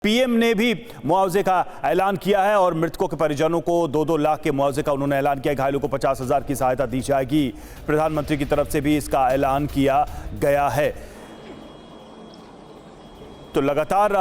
PM ने भी मुआवजे का ऐलान किया है और मृतकों के परिजनों को 2-2 लाख के मुआवजे का उन्होंने ऐलान किया। घायलों को 50,000 की सहायता दी जाएगी। प्रधानमंत्री की तरफ से भी इसका ऐलान किया गया है। तो लगातार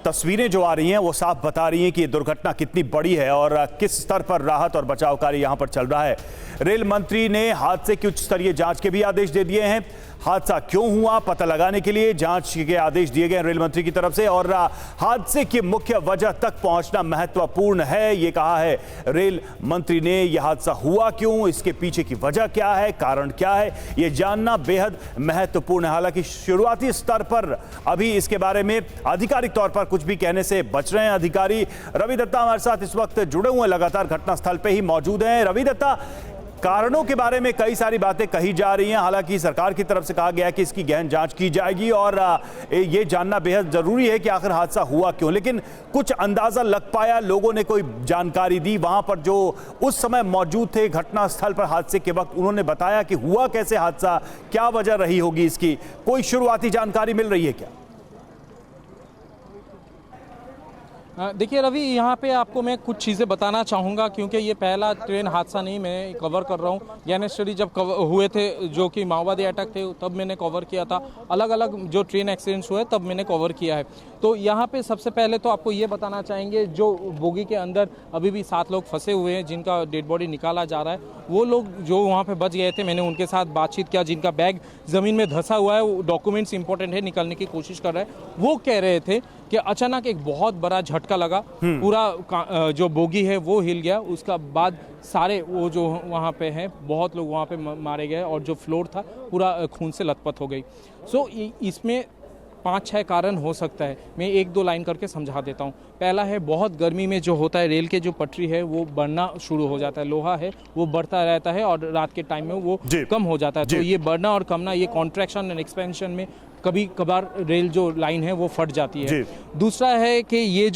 तस्वीरें जो आ रही हैं वो साफ बता रही हैं कि ये दुर्घटना कितनी बड़ी है और किस स्तर पर राहत और बचाव कार्य यहां पर चल रहा है। रेल मंत्री ने हादसे की उच्च स्तरीय जांच के भी आदेश दे दिए हैं। हादसा क्यों हुआ पता लगाने के लिए जांच के आदेश दिए गए रेल मंत्री की तरफ से और हादसे की मुख्य वजह तक पहुंचना महत्वपूर्ण है, ये कहा है रेल मंत्री ने। यह हादसा हुआ क्यों, इसके पीछे की वजह क्या है, कारण क्या है, ये जानना बेहद महत्वपूर्ण है। हालांकि शुरुआती स्तर पर अभी इसके बारे में आधिकारिक तौर पर कुछ भी कहने से बच रहे हैं अधिकारी। रवि दत्ता हमारे साथ इस वक्त जुड़े हुए हैं, लगातार घटनास्थल पे ही मौजूद हैं। रवि दत्ता, कारणों के बारे में कई सारी बातें कही जा रही हैं। हालांकि सरकार की तरफ से कहा गया है कि इसकी गहन जांच की जाएगी और ये जानना बेहद जरूरी है कि आखिर हादसा हुआ क्यों। लेकिन कुछ अंदाजा लग पाया, लोगों ने कोई जानकारी दी, वहां पर जो उस समय मौजूद थे घटनास्थल पर हादसे के वक्त, उन्होंने बताया कि हुआ कैसे हादसा, क्या वजह रही होगी इसकी, कोई शुरुआती जानकारी मिल रही है क्या? देखिए रवि, यहाँ पे आपको मैं कुछ चीज़ें बताना चाहूँगा क्योंकि ये पहला ट्रेन हादसा नहीं मैं कवर कर रहा हूँ। ज्ञानेश्वरी जब हुए थे जो कि माओवादी अटैक थे तब मैंने कवर किया था, अलग अलग जो ट्रेन एक्सीडेंट्स हुए तब मैंने कवर किया है। तो यहाँ पे सबसे पहले तो आपको ये बताना चाहेंगे जो बोगी के अंदर अभी भी 7 लोग फंसे हुए हैं जिनका डेड बॉडी निकाला जा रहा है। वो लोग जो वहाँ पे बच गए थे, मैंने उनके साथ बातचीत किया। जिनका बैग ज़मीन में धंसा हुआ है, वो डॉक्यूमेंट्स इंपॉर्टेंट है, निकालने की कोशिश कर रहे हैं। वो कह रहे थे कि अचानक एक बहुत बड़ा झटका लगा, पूरा जो बोगी है वो हिल गया। उसका बाद सारे वो जो वहाँ पे हैं बहुत लोग वहाँ पे मारे गए और जो फ्लोर था पूरा खून से लथपथ हो गई। सो इसमें 5-6 कारण हो सकता है, मैं 1-2 लाइन करके समझा देता हूँ। पहला है, बहुत गर्मी में जो होता है रेल के जो पटरी है वो बढ़ना शुरू हो जाता है, लोहा है वो बढ़ता रहता है और रात के टाइम में वो कम हो जाता है। तो ये बढ़ना और कमना, ये कॉन्ट्रैक्शन एंड एक्सपेंशन में कभी कभार रेल जो लाइन है वो फट जाती है। दूसरा है कि ये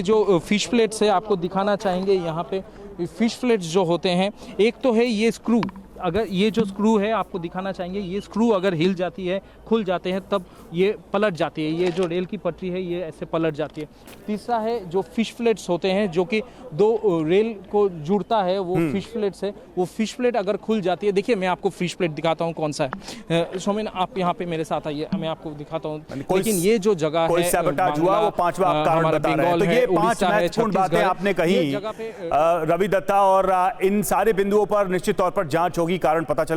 जो फिश प्लेट्स है, आपको दिखाना चाहेंगे यहाँ पे फिश प्लेट्स जो होते हैं। एक तो है ये स्क्रू, अगर ये जो स्क्रू है आपको दिखाना चाहेंगे, ये स्क्रू अगर हिल जाती है, खुल जाते हैं, तब ये पलट जाती है। ये जो रेल की पटरी है ये ऐसे पलट जाती है। तीसरा है जो फिश प्लेट्स होते हैं जो कि 2 रेल को जुड़ता है, वो फिश प्लेट्स है। वो फिश प्लेट अगर खुल जाती है, देखिए मैं आपको फिश प्लेट दिखाता हूँ कौन सा है। सोमेन आप यहाँ पे मेरे साथ आइए, मैं आपको दिखाता हूँ। लेकिन ये जो जगह है हुआ वो 5वां कारण बता रहे हैं। तो ये 5 महत्वपूर्ण बातें आपने कही रवि दत्ता और इन सारे बिंदुओं पर निश्चित तौर पर जांच होगी, कारण पता चले।